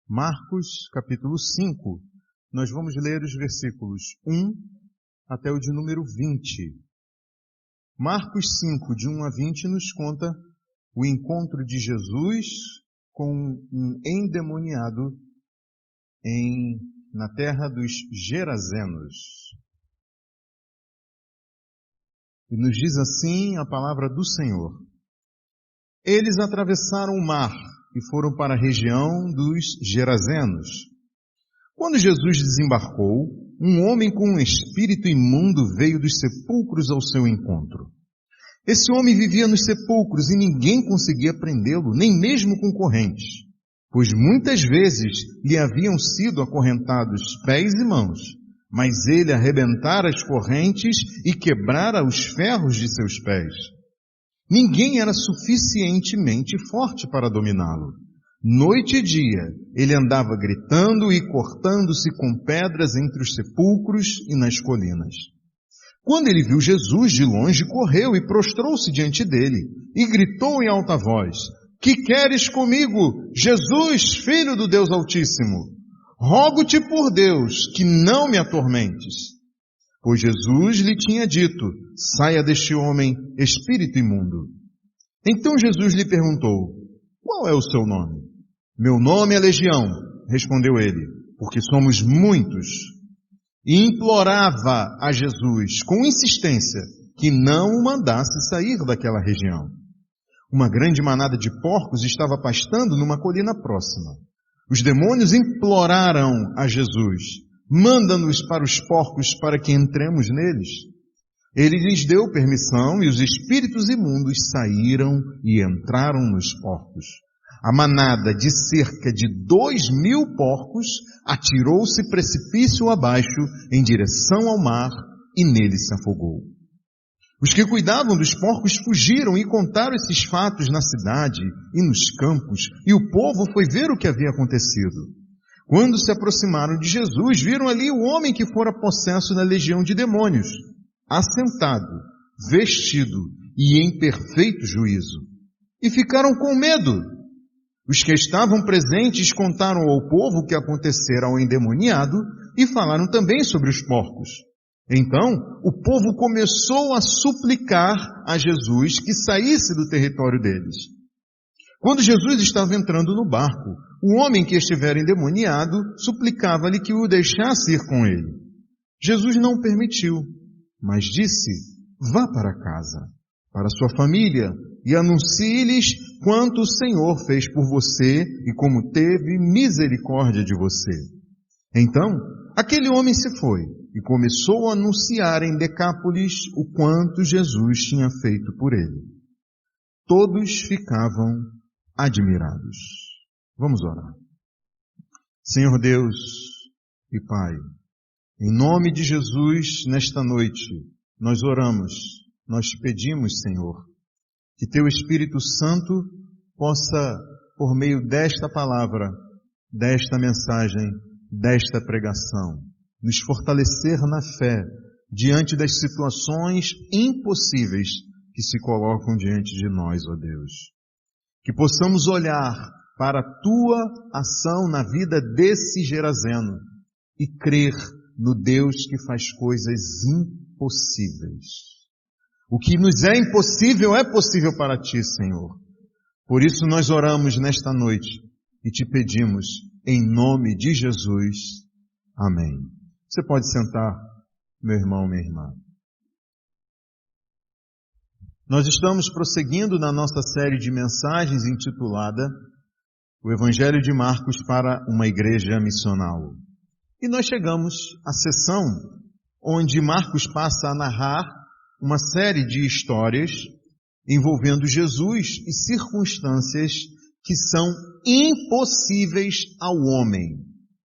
Marcos, capítulo 5. Nós vamos ler os versículos 1 até o de número 20. Marcos 5, de 1 a 20, nos conta o encontro de Jesus com um endemoniado na terra dos Gerazenos. E nos diz assim a palavra do Senhor. Eles atravessaram o mar e foram para a região dos Gerazenos. Quando Jesus desembarcou, um homem com um espírito imundo veio dos sepulcros ao seu encontro. Esse homem vivia nos sepulcros e ninguém conseguia prendê-lo, nem mesmo com correntes, pois muitas vezes lhe haviam sido acorrentados pés e mãos, mas ele arrebentara as correntes e quebrara os ferros de seus pés. Ninguém era suficientemente forte para dominá-lo. Noite e dia, ele andava gritando e cortando-se com pedras entre os sepulcros e nas colinas. Quando ele viu Jesus de longe, correu e prostrou-se diante dele e gritou em alta voz: "Que queres comigo, Jesus, Filho do Deus Altíssimo? Rogo-te por Deus que não me atormentes." Pois Jesus lhe tinha dito: "Saia deste homem, espírito imundo." Então Jesus lhe perguntou: "Qual é o seu nome?" "Meu nome é Legião", respondeu ele, "porque somos muitos." E implorava a Jesus, com insistência, que não o mandasse sair daquela região. Uma grande manada de porcos estava pastando numa colina próxima. Os demônios imploraram a Jesus: "Manda-nos para os porcos para que entremos neles." Ele lhes deu permissão e os espíritos imundos saíram e entraram nos porcos. A manada de cerca de 2.000 porcos atirou-se precipício abaixo em direção ao mar e nele se afogou. Os que cuidavam dos porcos fugiram e contaram esses fatos na cidade e nos campos, e o povo foi ver o que havia acontecido. Quando se aproximaram de Jesus, viram ali o homem que fora possesso da legião de demônios, assentado, vestido e em perfeito juízo. E ficaram com medo. Os que estavam presentes contaram ao povo o que acontecera ao endemoniado e falaram também sobre os porcos. Então, o povo começou a suplicar a Jesus que saísse do território deles. Quando Jesus estava entrando no barco, o homem que estivera endemoniado suplicava-lhe que o deixasse ir com ele. Jesus não permitiu, mas disse: "Vá para casa, para sua família, e anuncie-lhes quanto o Senhor fez por você e como teve misericórdia de você." Então, aquele homem se foi e começou a anunciar em Decápolis o quanto Jesus tinha feito por ele. Todos ficavam admirados. Vamos orar. Senhor Deus e Pai, em nome de Jesus, nesta noite, nós oramos, nós te pedimos, Senhor, que Teu Espírito Santo possa, por meio desta palavra, desta mensagem, desta pregação, nos fortalecer na fé diante das situações impossíveis que se colocam diante de nós, ó Deus. Que possamos olhar para a Tua ação na vida desse Gerazeno e crer no Deus que faz coisas impossíveis. O que nos é impossível é possível para Ti, Senhor. Por isso nós oramos nesta noite e Te pedimos em nome de Jesus. Amém. Você pode sentar, meu irmão, minha irmã. Nós estamos prosseguindo na nossa série de mensagens intitulada O Evangelho de Marcos para uma Igreja Missional. E nós chegamos à sessão onde Marcos passa a narrar uma série de histórias envolvendo Jesus e circunstâncias que são impossíveis ao homem,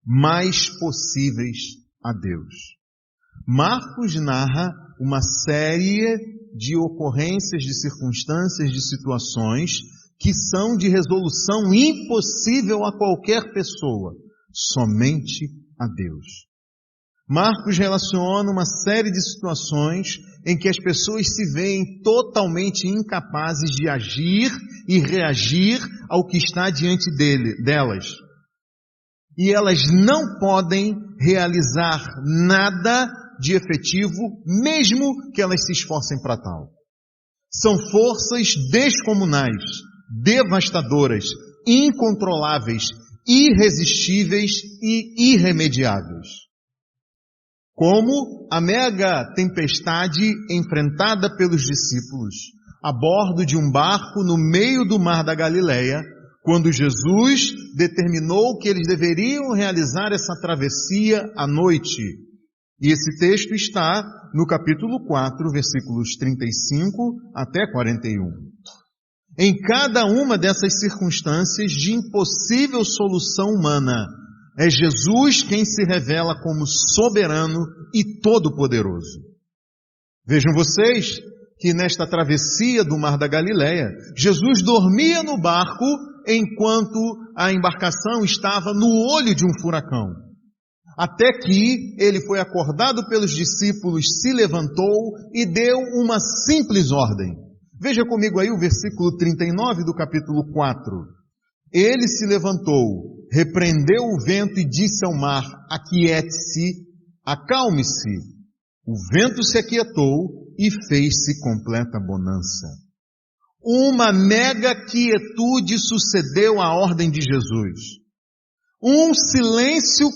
mas possíveis a Deus. Marcos narra uma série de ocorrências, de circunstâncias, de situações que são de resolução impossível a qualquer pessoa, somente a Deus. Marcos relaciona uma série de situações em que as pessoas se veem totalmente incapazes de agir e reagir ao que está diante delas. e elas não podem realizar nada de efetivo, mesmo que elas se esforcem para tal. São forças descomunais, devastadoras, incontroláveis, irresistíveis e irremediáveis. Como a mega tempestade enfrentada pelos discípulos a bordo de um barco no meio do mar da Galileia, quando Jesus determinou que eles deveriam realizar essa travessia à noite. E esse texto está no capítulo 4, versículos 35 até 41. Em cada uma dessas circunstâncias de impossível solução humana, é Jesus quem se revela como soberano e todo-poderoso. Vejam vocês que nesta travessia do mar da Galileia, Jesus dormia no barco enquanto a embarcação estava no olho de um furacão. Até que ele foi acordado pelos discípulos, se levantou e deu uma simples ordem. Veja comigo aí o versículo 39 do capítulo 4. Ele se levantou, repreendeu o vento e disse ao mar: aquiete-se, acalme-se. O vento se aquietou e fez-se completa bonança. Uma mega quietude sucedeu à ordem de Jesus. Um silêncio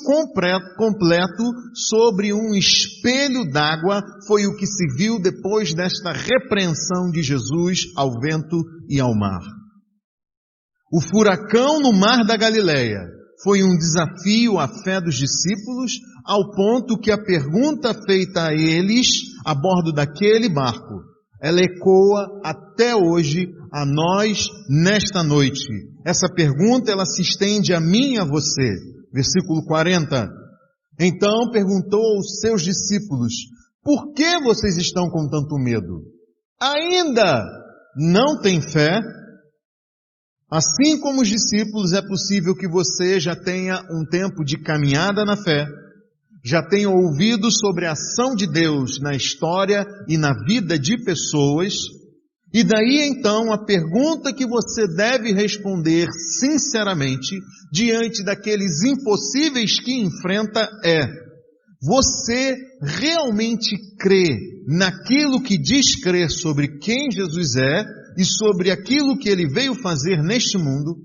completo sobre um espelho d'água foi o que se viu depois desta repreensão de Jesus ao vento e ao mar. O furacão no mar da Galileia foi um desafio à fé dos discípulos, ao ponto que a pergunta feita a eles a bordo daquele barco, ela ecoa até hoje a nós nesta noite. Essa pergunta, ela se estende a mim e a você. Versículo 40. Então perguntou aos seus discípulos: por que vocês estão com tanto medo? Ainda não têm fé? Assim como os discípulos, é possível que você já tenha um tempo de caminhada na fé, já tenha ouvido sobre a ação de Deus na história e na vida de pessoas, e daí então a pergunta que você deve responder sinceramente diante daqueles impossíveis que enfrenta é: você realmente crê naquilo que diz crer sobre quem Jesus é e sobre aquilo que ele veio fazer neste mundo?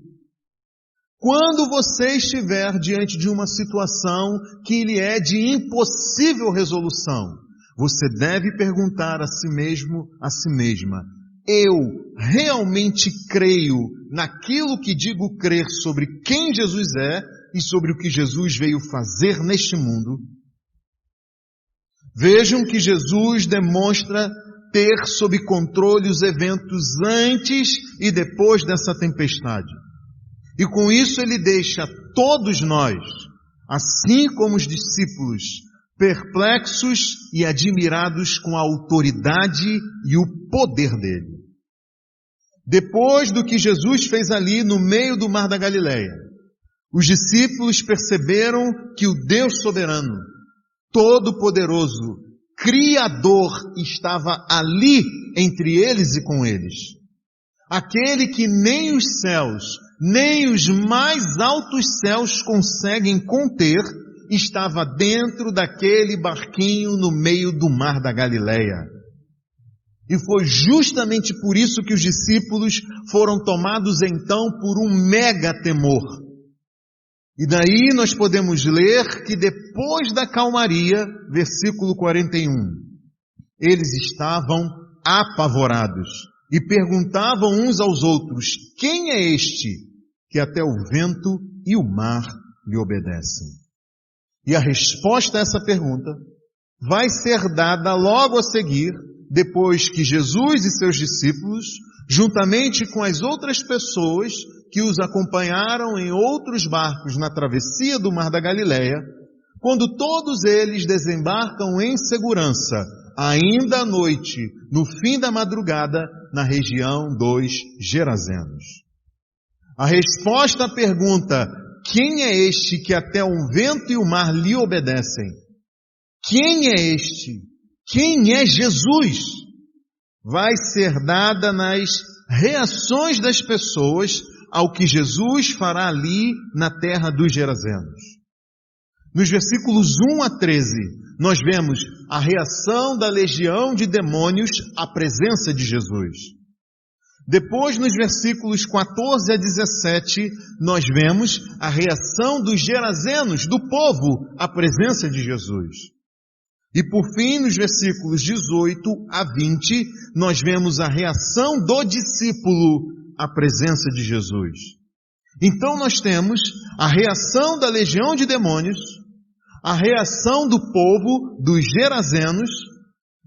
Quando você estiver diante de uma situação que lhe é de impossível resolução, você deve perguntar a si mesmo, a si mesma: eu realmente creio naquilo que digo crer sobre quem Jesus é e sobre o que Jesus veio fazer neste mundo? Vejam que Jesus demonstra ter sob controle os eventos antes e depois dessa tempestade. E com isso ele deixa todos nós, assim como os discípulos, perplexos e admirados com a autoridade e o poder dele. Depois do que Jesus fez ali no meio do mar da Galileia, os discípulos perceberam que o Deus soberano, todo-poderoso, Criador, estava ali entre eles e com eles. Aquele que nem os céus, nem os mais altos céus conseguem conter, estava dentro daquele barquinho no meio do mar da Galileia. E foi justamente por isso que os discípulos foram tomados então por um mega temor. E daí nós podemos ler que depois da calmaria, versículo 41, eles estavam apavorados e perguntavam uns aos outros: quem é este que até o vento e o mar lhe obedecem? E a resposta a essa pergunta vai ser dada logo a seguir, depois que Jesus e seus discípulos, juntamente com as outras pessoas que os acompanharam em outros barcos na travessia do mar da Galileia, quando todos eles desembarcam em segurança, ainda à noite, no fim da madrugada, na região dos Gerazenos. A resposta à pergunta: quem é este que até o vento e o mar lhe obedecem? Quem é este? Quem é Jesus? Vai ser dada nas reações das pessoas ao que Jesus fará ali na terra dos Gerazenos. Nos versículos 1 a 13, nós vemos a reação da legião de demônios à presença de Jesus. Depois, nos versículos 14 a 17, nós vemos a reação dos Gerazenos, do povo, à presença de Jesus. E por fim, nos versículos 18 a 20, nós vemos a reação do discípulo à presença de Jesus. Então nós temos a reação da legião de demônios, a reação do povo, dos Gerazenos,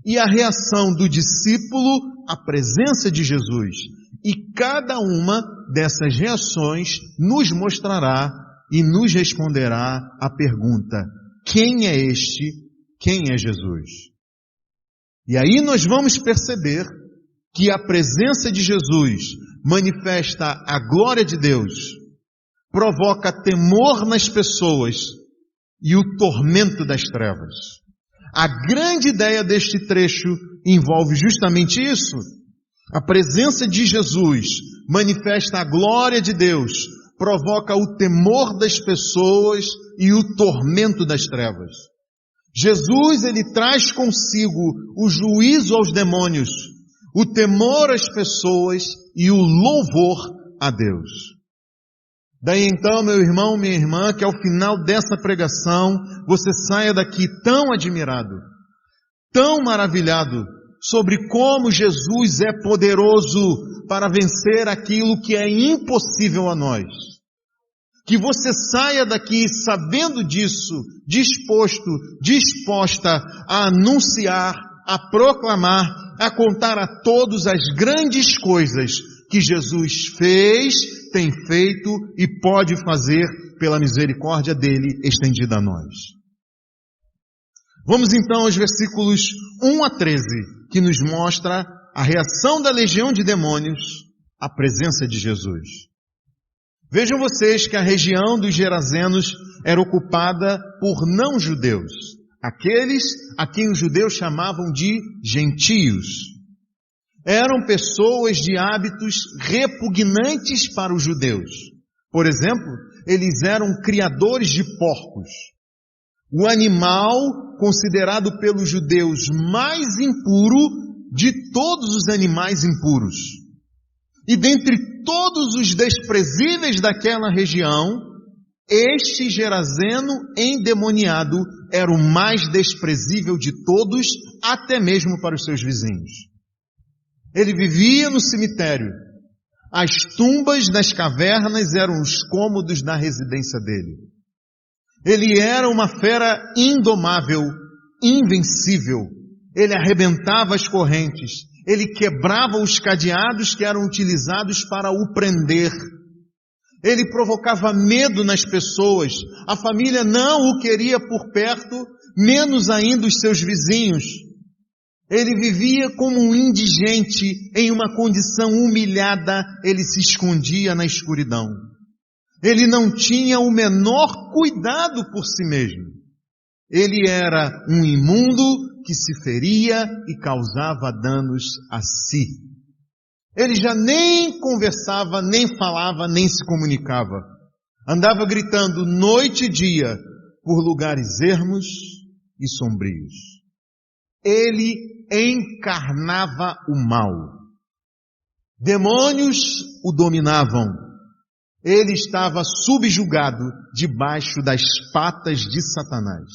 e a reação do discípulo à presença de Jesus. E cada uma dessas reações nos mostrará e nos responderá a pergunta: quem é este? Quem é Jesus? E aí nós vamos perceber que a presença de Jesus manifesta a glória de Deus, provoca temor nas pessoas e o tormento das trevas. A grande ideia deste trecho envolve justamente isso. A presença de Jesus manifesta a glória de Deus, provoca o temor das pessoas e o tormento das trevas. Jesus, ele traz consigo o juízo aos demônios, o temor às pessoas e o louvor a Deus. Daí então, meu irmão, minha irmã, que ao final dessa pregação você saia daqui tão admirado, tão maravilhado sobre como Jesus é poderoso para vencer aquilo que é impossível a nós. Que você saia daqui sabendo disso, disposta a anunciar, a proclamar, a contar a todos as grandes coisas que Jesus fez, tem feito e pode fazer pela misericórdia dele estendida a nós. Vamos então aos versículos 1 a 13, que nos mostra a reação da legião de demônios à presença de Jesus. Vejam vocês que a região dos Gerazenos era ocupada por não-judeus, aqueles a quem os judeus chamavam de gentios. Eram pessoas de hábitos repugnantes para os judeus. Por exemplo, eles eram criadores de porcos. O animal considerado pelos judeus mais impuro de todos os animais impuros. E dentre todos os desprezíveis daquela região, este Gerazeno endemoniado era o mais desprezível de todos, até mesmo para os seus vizinhos. Ele vivia no cemitério. As tumbas das cavernas eram os cômodos da residência dele. Ele era uma fera indomável, invencível. Ele arrebentava as correntes. Ele quebrava os cadeados que eram utilizados para o prender. Ele provocava medo nas pessoas. A família não o queria por perto, menos ainda os seus vizinhos. Ele vivia como um indigente, em uma condição humilhada, ele se escondia na escuridão. Ele não tinha o menor cuidado por si mesmo. Ele era um imundo que se feria e causava danos a si. Ele já nem conversava, nem falava, nem se comunicava. Andava gritando noite e dia por lugares ermos e sombrios. Ele encarnava o mal. Demônios o dominavam. Ele estava subjugado debaixo das patas de Satanás.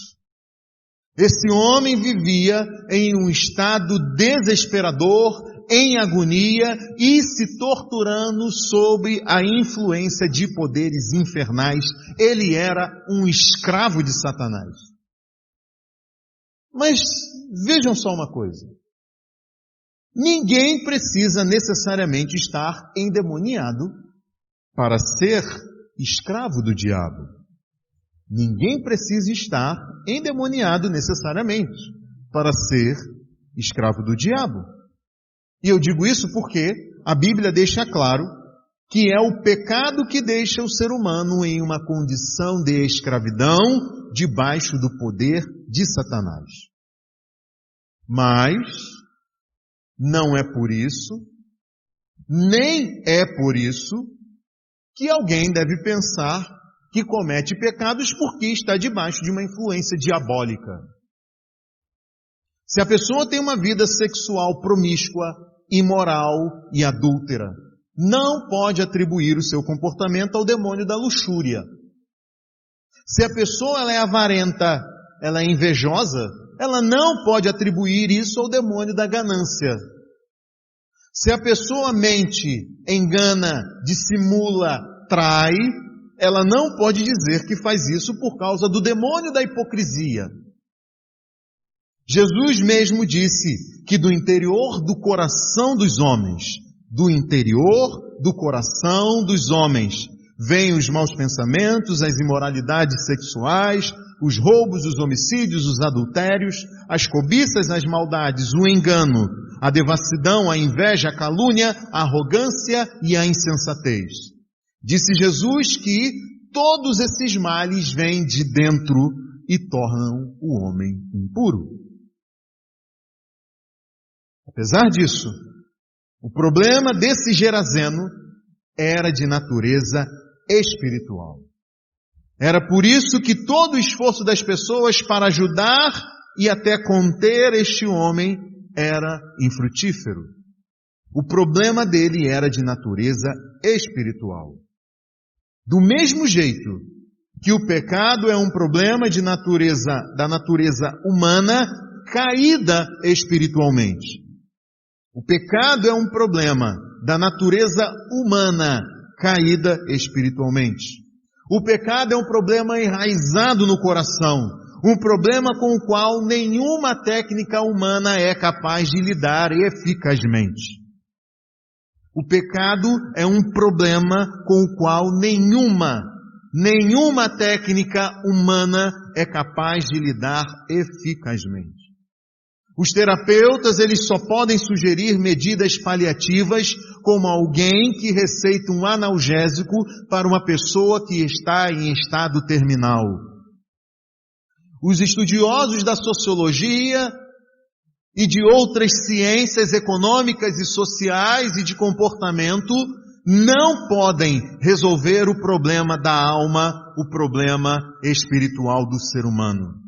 Esse homem vivia em um estado desesperador, em agonia e se torturando sob a influência de poderes infernais. Ele era um escravo de Satanás. Mas vejam só uma coisa. Ninguém precisa necessariamente estar endemoniado para ser escravo do diabo. Ninguém precisa estar endemoniado necessariamente para ser escravo do diabo. E eu digo isso porque a Bíblia deixa claro que é o pecado que deixa o ser humano em uma condição de escravidão debaixo do poder de Satanás. Mas não é por isso, nem é por isso que alguém deve pensar que comete pecados porque está debaixo de uma influência diabólica. Se a pessoa tem uma vida sexual promíscua, imoral e adúltera, não pode atribuir o seu comportamento ao demônio da luxúria. Se a pessoa ela é avarenta, ela é invejosa, ela não pode atribuir isso ao demônio da ganância. Se a pessoa mente, engana, dissimula, trai, ela não pode dizer que faz isso por causa do demônio da hipocrisia. Jesus mesmo disse que do interior do coração dos homens, vêm os maus pensamentos, as imoralidades sexuais, os roubos, os homicídios, os adultérios, as cobiças, as maldades, o engano, a devassidão, a inveja, a calúnia, a arrogância e a insensatez. Disse Jesus que todos esses males vêm de dentro e tornam o homem impuro. Apesar disso, o problema desse Gerazeno era de natureza espiritual. Era por isso que todo o esforço das pessoas para ajudar e até conter este homem era infrutífero. O problema dele era de natureza espiritual. Do mesmo jeito que o pecado é um problema da natureza humana caída espiritualmente. O pecado é um problema da natureza humana caída espiritualmente. O pecado é um problema enraizado no coração, um problema com o qual nenhuma técnica humana é capaz de lidar eficazmente. O pecado é um problema com o qual nenhuma técnica humana é capaz de lidar eficazmente. Os terapeutas, eles só podem sugerir medidas paliativas, como alguém que receita um analgésico para uma pessoa que está em estado terminal. Os estudiosos da sociologia e de outras ciências econômicas e sociais e de comportamento não podem resolver o problema da alma, o problema espiritual do ser humano.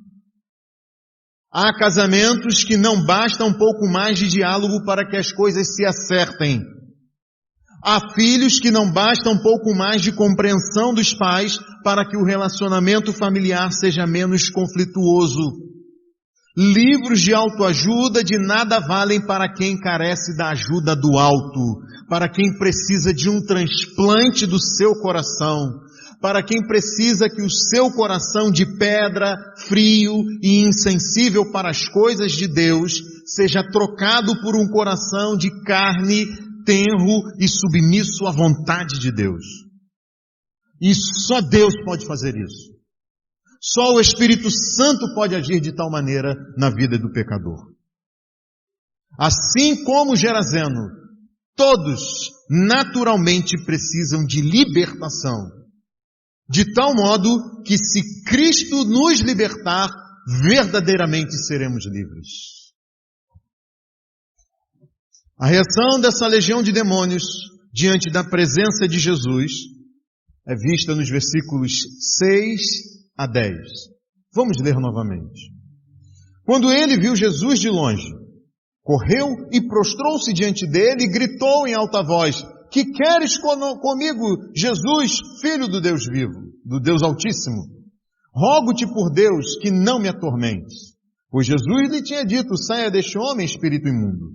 Há casamentos que não basta um pouco mais de diálogo para que as coisas se acertem. Há filhos que não basta um pouco mais de compreensão dos pais para que o relacionamento familiar seja menos conflituoso. Livros de autoajuda de nada valem para quem carece da ajuda do alto, para quem precisa de um transplante do seu coração, para quem precisa que o seu coração de pedra, frio e insensível para as coisas de Deus, seja trocado por um coração de carne, tenro e submisso à vontade de Deus. E só Deus pode fazer isso. Só o Espírito Santo pode agir de tal maneira na vida do pecador. Assim como Gerazeno, todos naturalmente precisam de libertação. De tal modo que se Cristo nos libertar, verdadeiramente seremos livres. A reação dessa legião de demônios diante da presença de Jesus é vista nos versículos 6 a 10. Vamos ler novamente. Quando ele viu Jesus de longe, correu e prostrou-se diante dele e gritou em alta voz: que queres comigo, Jesus, Filho do Deus vivo, do Deus Altíssimo? Rogo-te por Deus que não me atormentes. Pois Jesus lhe tinha dito: saia deste homem, espírito imundo.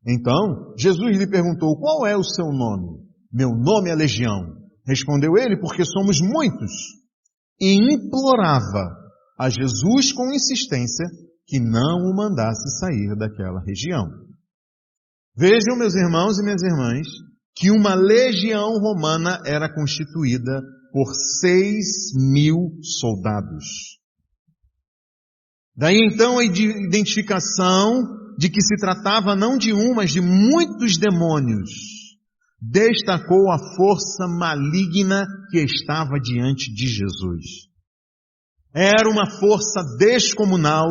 Então, Jesus lhe perguntou: qual é o seu nome? Meu nome é Legião. Respondeu ele: porque somos muitos. E implorava a Jesus com insistência que não o mandasse sair daquela região. Vejam, meus irmãos e minhas irmãs, que uma legião romana era constituída por 6.000 soldados. Daí então a identificação de que se tratava não de um, mas de muitos demônios, destacou a força maligna que estava diante de Jesus. Era uma força descomunal,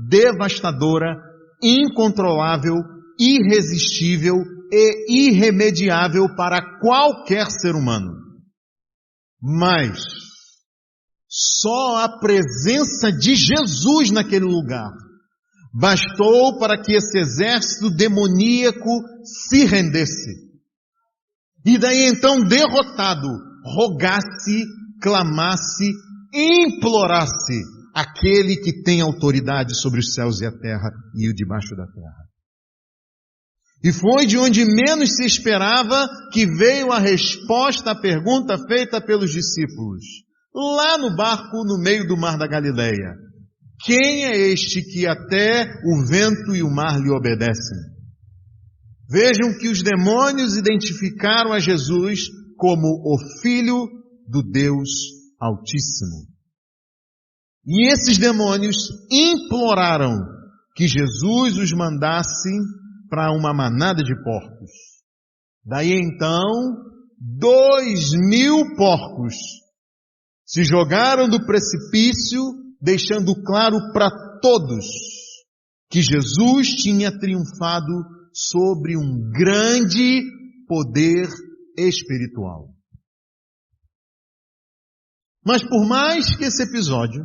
devastadora, incontrolável, irresistível e irremediável para qualquer ser humano. Mas só a presença de Jesus naquele lugar bastou para que esse exército demoníaco se rendesse. E daí então, derrotado, rogasse, clamasse, implorasse aquele que tem autoridade sobre os céus e a terra e o debaixo da terra. E foi de onde menos se esperava que veio a resposta à pergunta feita pelos discípulos, lá no barco no meio do mar da Galileia. Quem é este que até o vento e o mar lhe obedecem? Vejam que os demônios identificaram a Jesus como o Filho do Deus Altíssimo. E esses demônios imploraram que Jesus os mandasse para uma manada de porcos. Daí então, 2.000 porcos se jogaram do precipício, deixando claro para todos que Jesus tinha triunfado sobre um grande poder espiritual. Mas por mais que esse episódio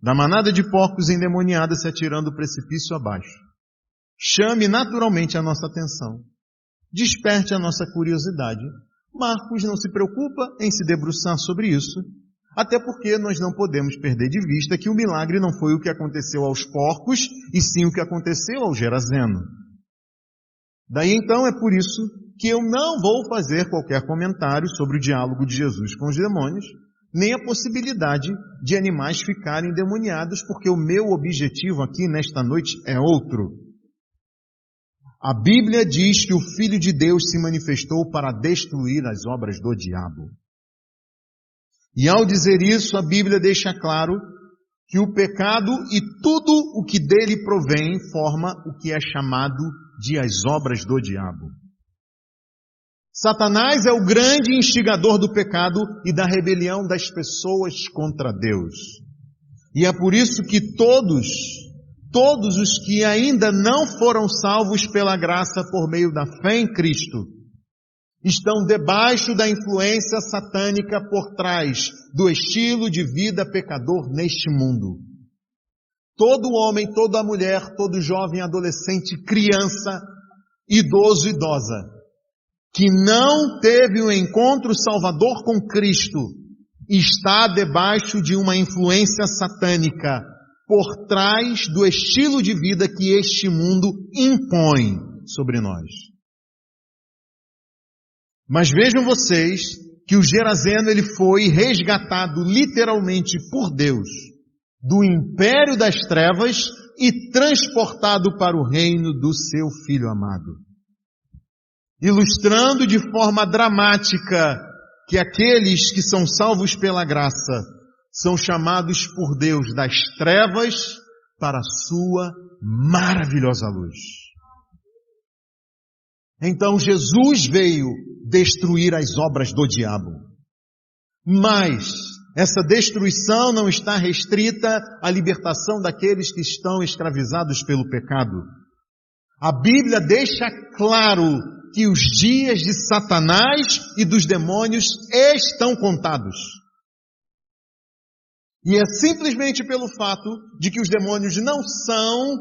da manada de porcos endemoniada se atirando do precipício abaixo chame naturalmente a nossa atenção, desperte a nossa curiosidade, Marcos não se preocupa em se debruçar sobre isso, até porque nós não podemos perder de vista que o milagre não foi o que aconteceu aos porcos, e sim o que aconteceu ao Gerazeno. Daí então é por isso que eu não vou fazer qualquer comentário sobre o diálogo de Jesus com os demônios, nem a possibilidade de animais ficarem endemoniados, porque o meu objetivo aqui nesta noite é outro. A Bíblia diz que o Filho de Deus se manifestou para destruir as obras do diabo. E ao dizer isso, a Bíblia deixa claro que o pecado e tudo o que dele provém forma o que é chamado de as obras do diabo. Satanás é o grande instigador do pecado e da rebelião das pessoas contra Deus. E é por isso que todos os que ainda não foram salvos pela graça por meio da fé em Cristo, estão debaixo da influência satânica por trás do estilo de vida pecador neste mundo. Todo homem, toda mulher, todo jovem, adolescente, criança, idoso, idosa, que não teve o encontro salvador com Cristo, está debaixo de uma influência satânica por trás do estilo de vida que este mundo impõe sobre nós. Mas vejam vocês que o Gerazeno ele foi resgatado literalmente por Deus do império das trevas e transportado para o reino do seu Filho amado. Ilustrando de forma dramática que aqueles que são salvos pela graça são chamados por Deus das trevas para a sua maravilhosa luz. Então Jesus veio destruir as obras do diabo. Mas essa destruição não está restrita à libertação daqueles que estão escravizados pelo pecado. A Bíblia deixa claro que os dias de Satanás e dos demônios estão contados. E é simplesmente pelo fato de que os demônios não são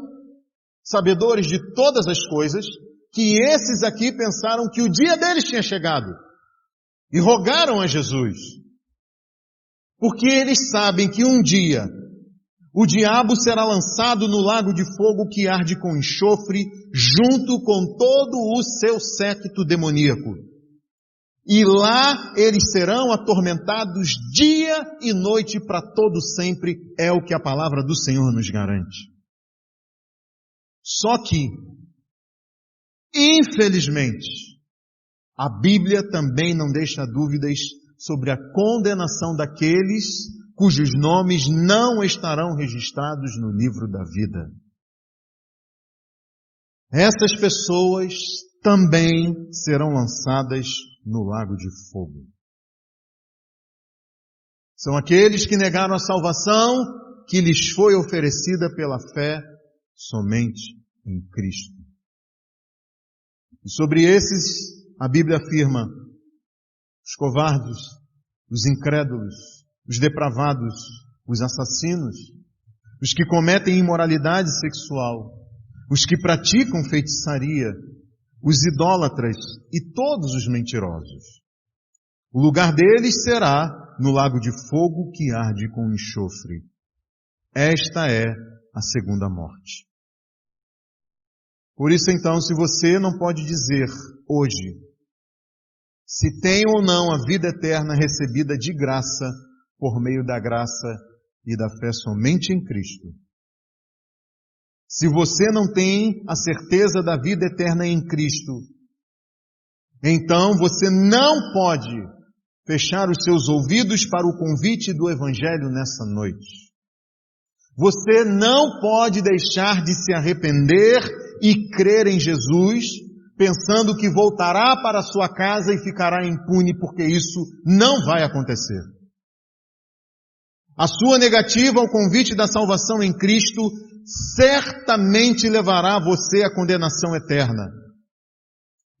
sabedores de todas as coisas, que esses aqui pensaram que o dia deles tinha chegado e rogaram a Jesus. Porque eles sabem que um dia o diabo será lançado no lago de fogo que arde com enxofre, junto com todo o seu séquito demoníaco. E lá eles serão atormentados dia e noite para todo sempre, é o que a palavra do Senhor nos garante. Só que, infelizmente, a Bíblia também não deixa dúvidas sobre a condenação daqueles cujos nomes não estarão registrados no livro da vida. Essas pessoas também serão lançadas no lago de fogo. São aqueles que negaram a salvação que lhes foi oferecida pela fé somente em Cristo. E sobre esses, a Bíblia afirma, os covardes, os incrédulos, os depravados, os assassinos, os que cometem imoralidade sexual, os que praticam feitiçaria, os idólatras e todos os mentirosos. O lugar deles será no lago de fogo que arde com enxofre. Esta é a segunda morte. Por isso, então, se você não pode dizer hoje se tem ou não a vida eterna recebida de graça por meio da graça e da fé somente em Cristo, se você não tem a certeza da vida eterna em Cristo, então você não pode fechar os seus ouvidos para o convite do Evangelho nessa noite. Você não pode deixar de se arrepender e crer em Jesus, pensando que voltará para sua casa e ficará impune, porque isso não vai acontecer. A sua negativa ao convite da salvação em Cristo certamente levará você à condenação eterna.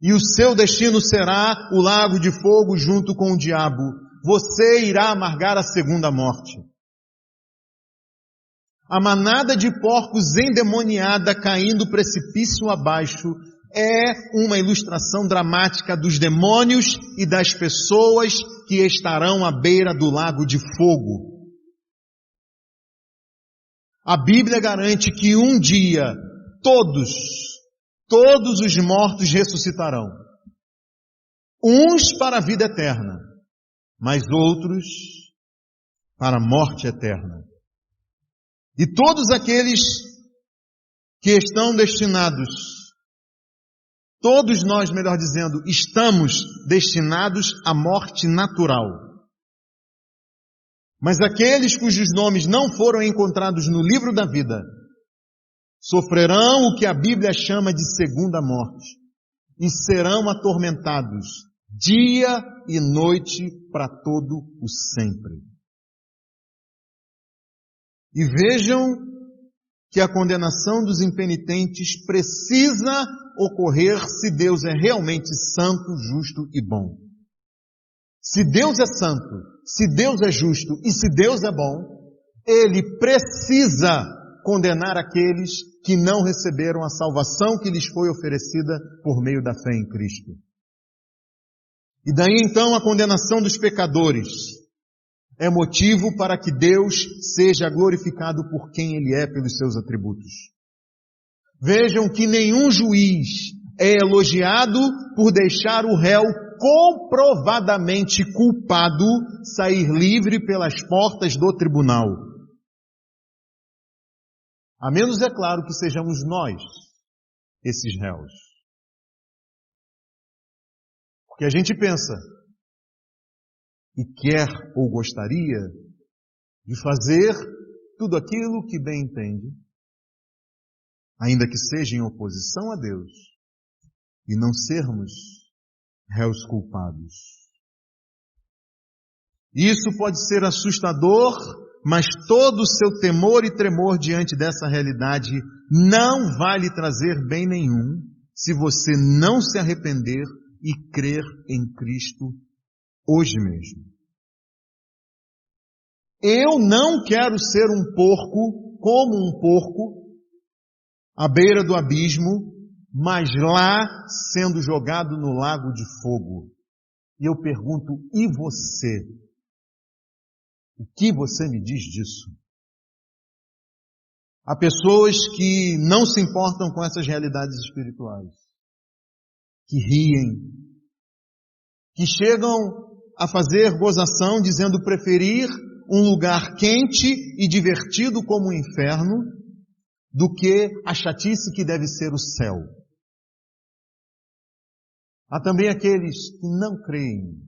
E o seu destino será o lago de fogo junto com o diabo. Você irá amargar a segunda morte. A manada de porcos endemoniada caindo precipício abaixo é uma ilustração dramática dos demônios e das pessoas que estarão à beira do lago de fogo. A Bíblia garante que um dia todos os mortos ressuscitarão. Uns para a vida eterna, mas outros para a morte eterna. E todos aqueles que estão destinados, todos nós, melhor dizendo, estamos destinados à morte natural. Mas aqueles cujos nomes não foram encontrados no livro da vida, sofrerão o que a Bíblia chama de segunda morte e serão atormentados dia e noite para todo o sempre. E vejam que a condenação dos impenitentes precisa ocorrer se Deus é realmente santo, justo e bom. Se Deus é santo, se Deus é justo e se Deus é bom, Ele precisa condenar aqueles que não receberam a salvação que lhes foi oferecida por meio da fé em Cristo. E daí então a condenação dos pecadores é motivo para que Deus seja glorificado por quem Ele é, pelos seus atributos. Vejam que nenhum juiz é elogiado por deixar o réu comprovadamente culpado sair livre pelas portas do tribunal. A menos, é claro, que sejamos nós esses réus. Porque a gente pensa e quer ou gostaria de fazer tudo aquilo que bem entende, ainda que seja em oposição a Deus, e não sermos réus culpados. Isso pode ser assustador, mas todo o seu temor e tremor diante dessa realidade não vai lhe trazer bem nenhum se você não se arrepender e crer em Cristo hoje mesmo. Eu não quero ser um porco, como um porco, à beira do abismo, mas lá sendo jogado no lago de fogo. E eu pergunto, e você? O que você me diz disso? Há pessoas que não se importam com essas realidades espirituais, que riem, que chegam a fazer gozação dizendo preferir um lugar quente e divertido como o inferno do que a chatice que deve ser o céu. Há também aqueles que não creem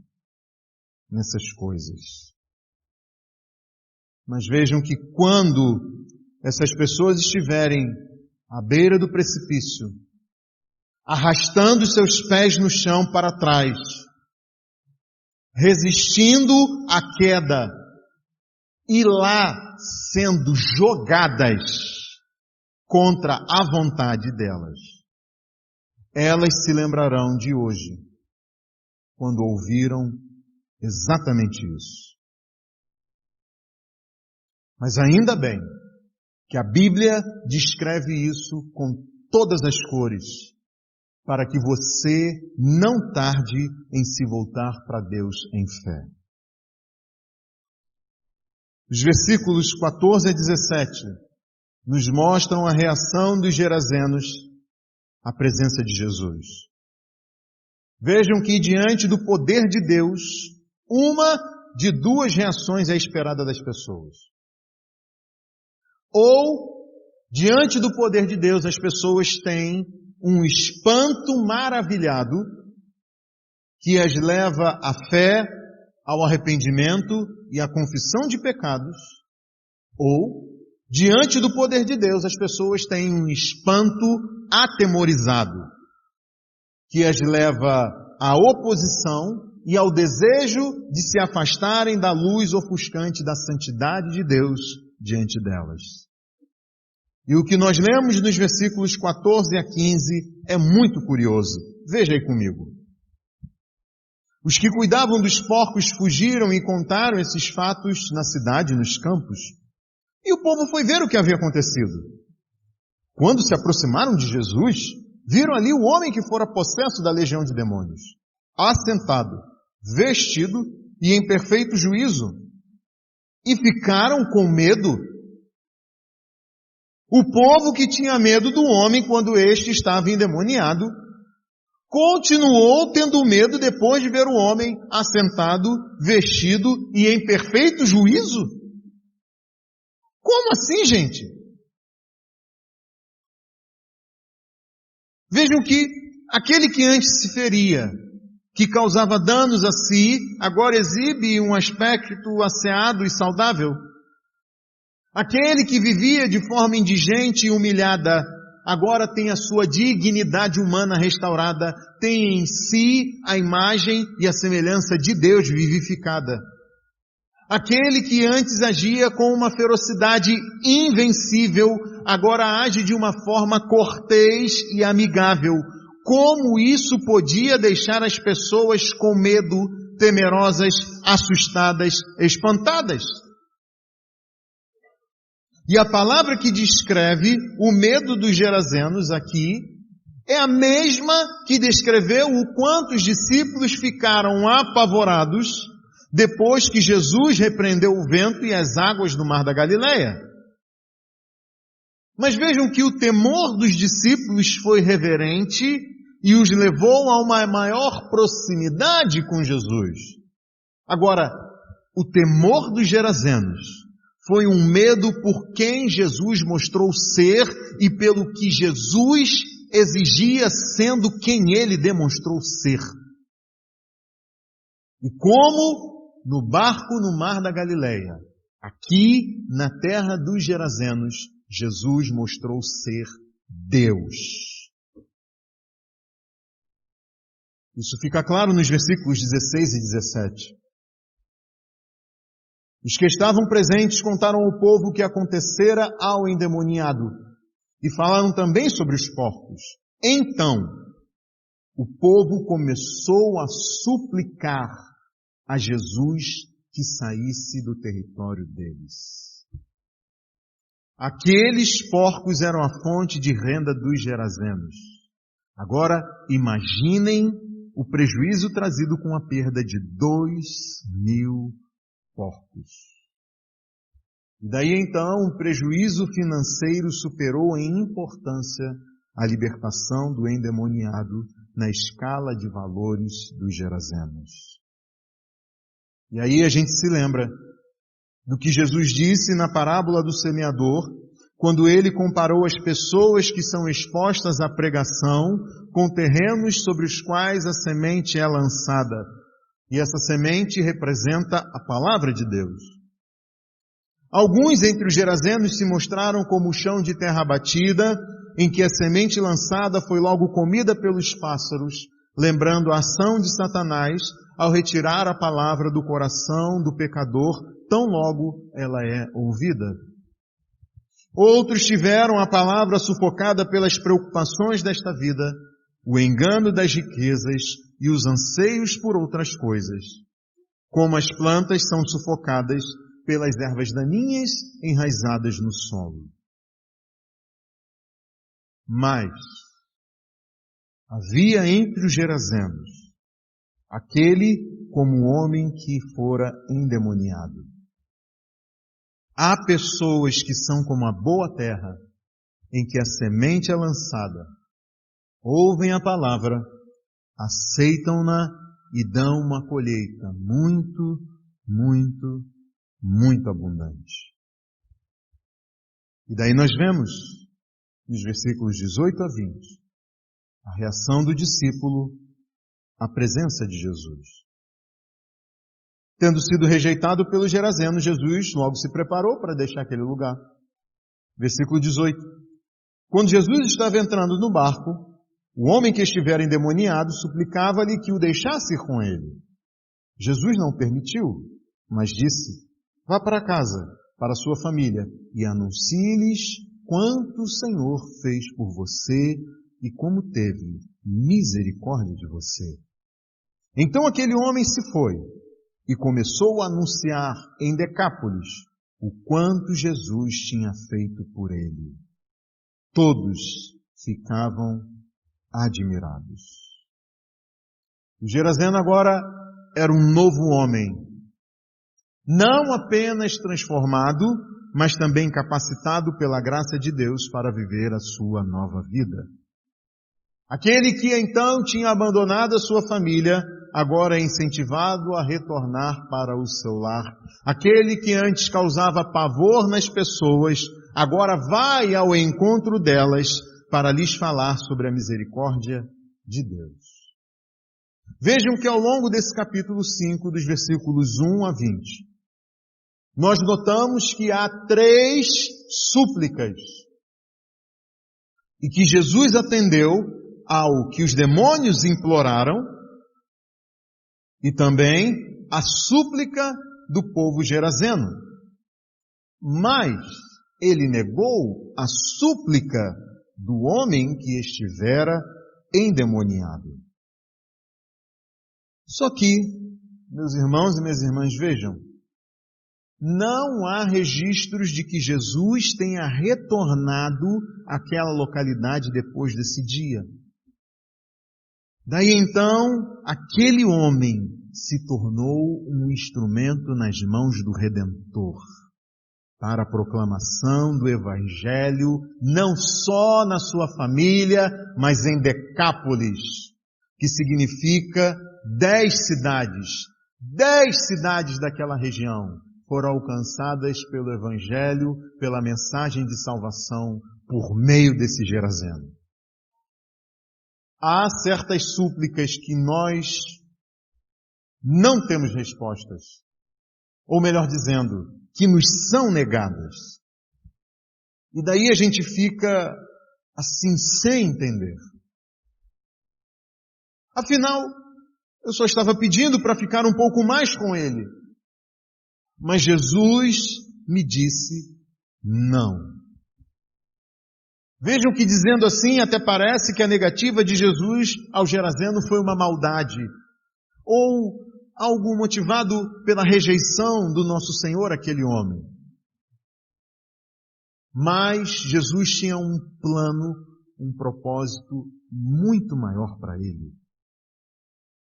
nessas coisas. Mas vejam que quando essas pessoas estiverem à beira do precipício, arrastando seus pés no chão para trás, resistindo à queda, e lá sendo jogadas contra a vontade delas, elas se lembrarão de hoje, quando ouviram Exatamente isso. Mas ainda bem que a Bíblia descreve isso com todas as cores, para que você não tarde em se voltar para Deus em fé. Os versículos 14 a 17 nos mostram a reação dos gerazenos à presença de Jesus. Vejam que diante do poder de Deus, uma de duas reações é esperada das pessoas. Ou, diante do poder de Deus, as pessoas têm um espanto maravilhado que as leva à fé, ao arrependimento e à confissão de pecados. Ou, diante do poder de Deus, as pessoas têm um espanto atemorizado que as leva à oposição e ao desejo de se afastarem da luz ofuscante da santidade de Deus diante delas. E o que nós lemos nos versículos 14 a 15 é muito curioso. Veja aí comigo. Os que cuidavam dos porcos fugiram e contaram esses fatos na cidade, nos campos. E o povo foi ver o que havia acontecido. Quando se aproximaram de Jesus, viram ali o homem que fora possesso da legião de demônios, assentado, vestido e em perfeito juízo. E ficaram com medo. O povo que tinha medo do homem quando este estava endemoniado, continuou tendo medo depois de ver o homem assentado, vestido e em perfeito juízo? Como assim, gente? Vejam que aquele que antes se feria, que causava danos a si, agora exibe um aspecto asseado e saudável. Aquele que vivia de forma indigente e humilhada, agora tem a sua dignidade humana restaurada, tem em si a imagem e a semelhança de Deus vivificada. Aquele que antes agia com uma ferocidade invencível, agora age de uma forma cortês e amigável. Como isso podia deixar as pessoas com medo, temerosas, assustadas, espantadas? E a palavra que descreve o medo dos gerazenos aqui é a mesma que descreveu o quanto os discípulos ficaram apavorados depois que Jesus repreendeu o vento e as águas do mar da Galileia. Mas vejam que o temor dos discípulos foi reverente e os levou a uma maior proximidade com Jesus. Agora, o temor dos gerazenos foi um medo por quem Jesus mostrou ser e pelo que Jesus exigia sendo quem ele demonstrou ser. E como no barco no mar da Galileia, aqui na terra dos gerazenos, Jesus mostrou ser Deus. Isso fica claro nos versículos 16 e 17. Os que estavam presentes contaram ao povo o que acontecera ao endemoniado e falaram também sobre os porcos. Então, o povo começou a suplicar a Jesus que saísse do território deles. Aqueles porcos eram a fonte de renda dos gerazenos. Agora, imaginem o prejuízo trazido com a perda de 2.000 porcos. E daí então o prejuízo financeiro superou em importância a libertação do endemoniado na escala de valores dos gerazenos. E aí a gente se lembra do que Jesus disse na parábola do semeador, quando ele comparou as pessoas que são expostas à pregação com terrenos sobre os quais a semente é lançada. E essa semente representa a palavra de Deus. Alguns entre os gerazenos se mostraram como o chão de terra batida, em que a semente lançada foi logo comida pelos pássaros, lembrando a ação de Satanás ao retirar a palavra do coração do pecador, tão logo ela é ouvida. Outros tiveram a palavra sufocada pelas preocupações desta vida, o engano das riquezas e os anseios por outras coisas. como as plantas são sufocadas pelas ervas daninhas enraizadas no solo. Mas havia entre os gerazenos aquele como um homem que fora endemoniado. Há pessoas que são como a boa terra, em que a semente é lançada, ouvem a palavra, aceitam-na e dão uma colheita muito, muito, muito abundante. E daí nós vemos, nos versículos 18 a 20, a reação do discípulo à presença de Jesus. Tendo sido rejeitado pelos gerazenos, Jesus logo se preparou para deixar aquele lugar. Versículo 18. Quando Jesus estava entrando no barco, o homem que estivera endemoniado suplicava-lhe que o deixasse ir com ele. Jesus não permitiu, mas disse: vá para casa, para sua família, e anuncie-lhes quanto o Senhor fez por você e como teve misericórdia de você. Então aquele homem se foi e começou a anunciar em Decápolis o quanto Jesus tinha feito por ele. Todos ficavam admirados. O Gerazeno agora era um novo homem, não apenas transformado, mas também capacitado pela graça de Deus para viver a sua nova vida. Aquele que então tinha abandonado a sua família, agora é incentivado a retornar para o seu lar. Aquele que antes causava pavor nas pessoas, agora vai ao encontro delas para lhes falar sobre a misericórdia de Deus. Vejam que ao longo desse capítulo 5, dos versículos 1 a 20, nós notamos que há 3 súplicas e que Jesus atendeu ao que os demônios imploraram e também a súplica do povo gerazeno. Mas ele negou a súplica do homem que estivera endemoniado. Só que, meus irmãos e minhas irmãs, vejam, não há registros de que Jesus tenha retornado àquela localidade depois desse dia. Daí então, aquele homem se tornou um instrumento nas mãos do Redentor para a proclamação do Evangelho, não só na sua família, mas em Decápolis, que significa 10 cidades. 10 cidades daquela região foram alcançadas pelo Evangelho, pela mensagem de salvação, por meio desse Gerazeno. Há certas súplicas que nós não temos respostas. Ou melhor dizendo, que nos são negadas. E daí a gente fica assim, sem entender. Afinal, eu só estava pedindo para ficar um pouco mais com ele. Mas Jesus me disse não. Vejam que dizendo assim, até parece que a negativa de Jesus ao Gerazeno foi uma maldade, ou algo motivado pela rejeição do nosso Senhor àquele homem. Mas Jesus tinha um plano, um propósito muito maior para ele.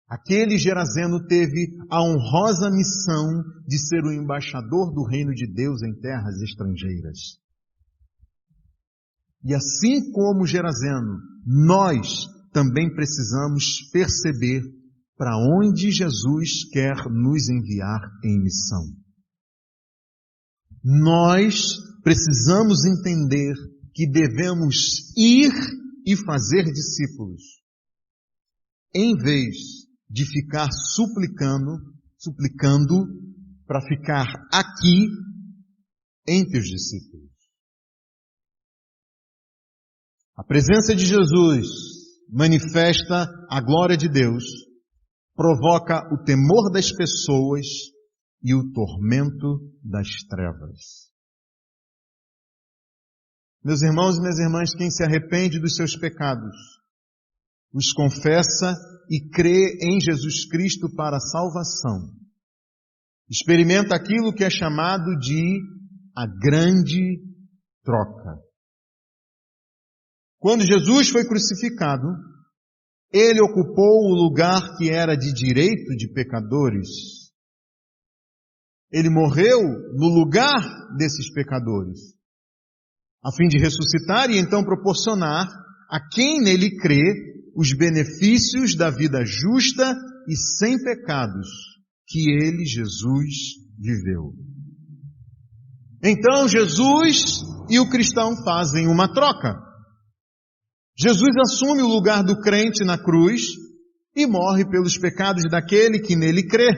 Aquele Gerazeno teve a honrosa missão de ser o embaixador do reino de Deus em terras estrangeiras. E assim como Gerazeno, nós também precisamos perceber para onde Jesus quer nos enviar em missão. Nós precisamos entender que devemos ir e fazer discípulos, em vez de ficar suplicando para ficar aqui entre os discípulos. A presença de Jesus manifesta a glória de Deus, provoca o temor das pessoas e o tormento das trevas. Meus irmãos e minhas irmãs, quem se arrepende dos seus pecados, os confessa e crê em Jesus Cristo para a salvação, experimenta aquilo que é chamado de a grande troca. Quando Jesus foi crucificado, ele ocupou o lugar que era de direito de pecadores. Ele morreu no lugar desses pecadores, a fim de ressuscitar e então proporcionar a quem nele crê os benefícios da vida justa e sem pecados que ele, Jesus, viveu. Então Jesus e o cristão fazem uma troca. Jesus assume o lugar do crente na cruz e morre pelos pecados daquele que nele crê.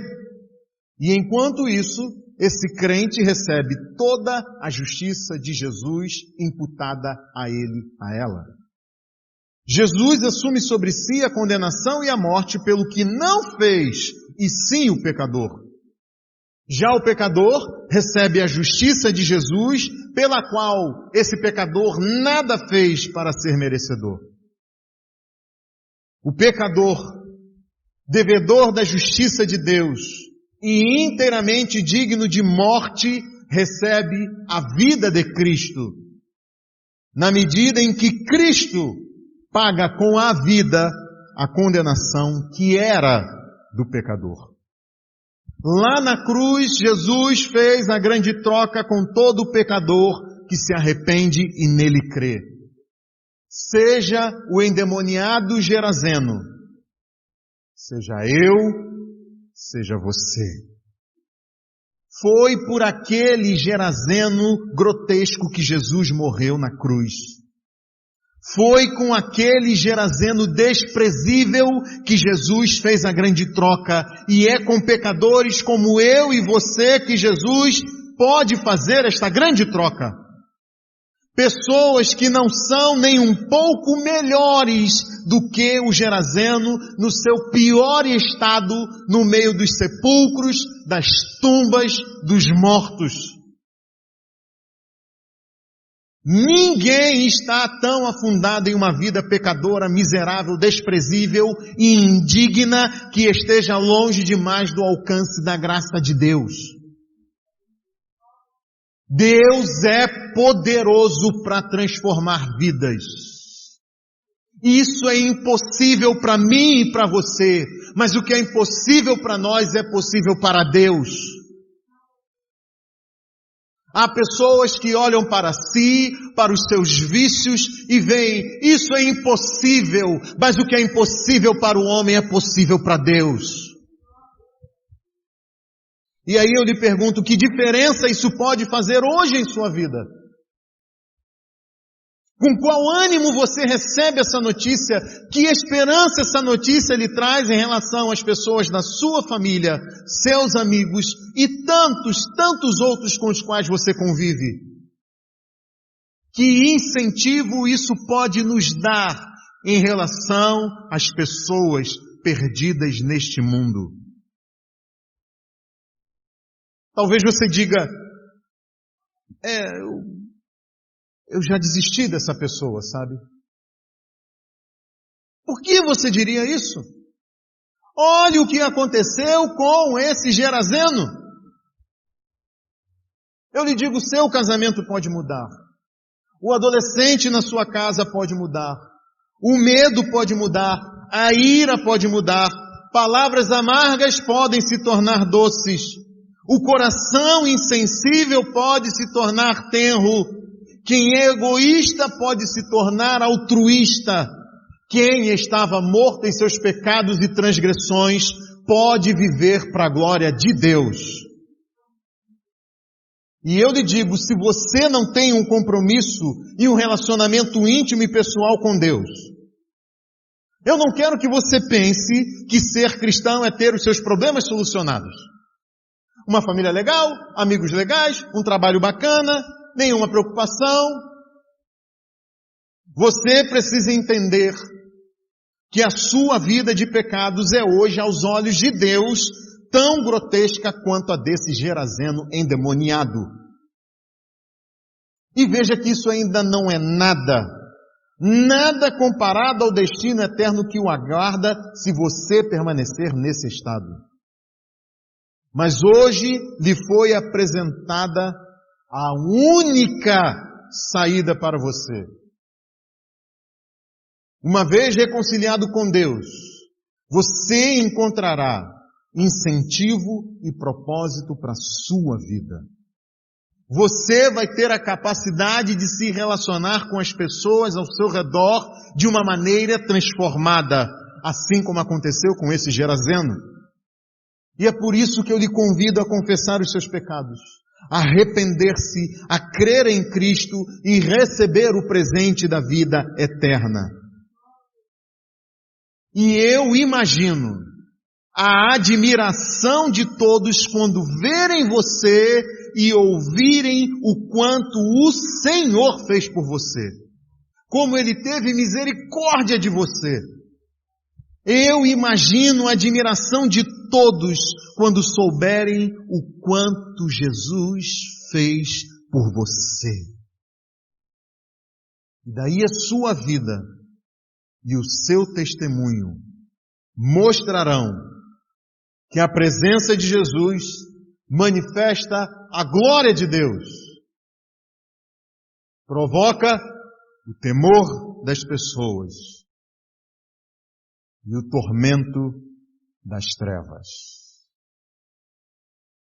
E enquanto isso, esse crente recebe toda a justiça de Jesus imputada a ele, a ela. Jesus assume sobre si a condenação e a morte pelo que não fez, e sim o pecador. Já o pecador recebe a justiça de Jesus, pela qual esse pecador nada fez para ser merecedor. O pecador, devedor da justiça de Deus e inteiramente digno de morte, recebe a vida de Cristo, na medida em que Cristo paga com a vida a condenação que era do pecador. Lá na cruz, Jesus fez a grande troca com todo pecador que se arrepende e nele crê. Seja o endemoniado Gerazeno, seja eu, seja você. Foi por aquele Gerazeno grotesco que Jesus morreu na cruz. Foi com aquele Gerazeno desprezível que Jesus fez a grande troca, e é com pecadores como eu e você que Jesus pode fazer esta grande troca. Pessoas que não são nem um pouco melhores do que o Gerazeno no seu pior estado, no meio dos sepulcros, das tumbas, dos mortos. Ninguém está tão afundado em uma vida pecadora, miserável, desprezível e indigna que esteja longe demais do alcance da graça de Deus. Deus é poderoso para transformar vidas. Isso é impossível para mim e para você, mas o que é impossível para nós é possível para Deus. Há pessoas que olham para si, para os seus vícios e veem, isso é impossível, mas o que é impossível para o homem é possível para Deus. E aí eu lhe pergunto, que diferença isso pode fazer hoje em sua vida? Com qual ânimo você recebe essa notícia? Que esperança essa notícia lhe traz em relação às pessoas da sua família, seus amigos e tantos outros com os quais você convive? Que incentivo isso pode nos dar em relação às pessoas perdidas neste mundo? Talvez você diga, eu já desisti dessa pessoa, sabe? Por que você diria isso? Olhe o que aconteceu com esse Gerazeno. Eu lhe digo, seu casamento pode mudar. O adolescente na sua casa pode mudar. O medo pode mudar. A ira pode mudar. Palavras amargas podem se tornar doces. O coração insensível pode se tornar tenro. Quem é egoísta pode se tornar altruísta. Quem estava morto em seus pecados e transgressões pode viver para a glória de Deus. E eu lhe digo, se você não tem um compromisso e um relacionamento íntimo e pessoal com Deus, eu não quero que você pense que ser cristão é ter os seus problemas solucionados. Uma família legal, amigos legais, um trabalho bacana, nenhuma preocupação. Você precisa entender que a sua vida de pecados é hoje, aos olhos de Deus, tão grotesca quanto a desse Gerazeno endemoniado. E veja que isso ainda não é nada comparado ao destino eterno que o aguarda se você permanecer nesse estado. Mas hoje lhe foi apresentada a única saída para você. Uma vez reconciliado com Deus, você encontrará incentivo e propósito para a sua vida. Você vai ter a capacidade de se relacionar com as pessoas ao seu redor de uma maneira transformada, assim como aconteceu com esse Gerazeno. E é por isso que eu lhe convido a confessar os seus pecados, a arrepender-se, a crer em Cristo e receber o presente da vida eterna. E eu imagino a admiração de todos quando verem você e ouvirem o quanto o Senhor fez por você. Como Ele teve misericórdia de você. Eu imagino a admiração de todos quando souberem o quanto Jesus fez por você. E daí a sua vida e o seu testemunho mostrarão que a presença de Jesus manifesta a glória de Deus. Provoca o temor das pessoas e o tormento das trevas.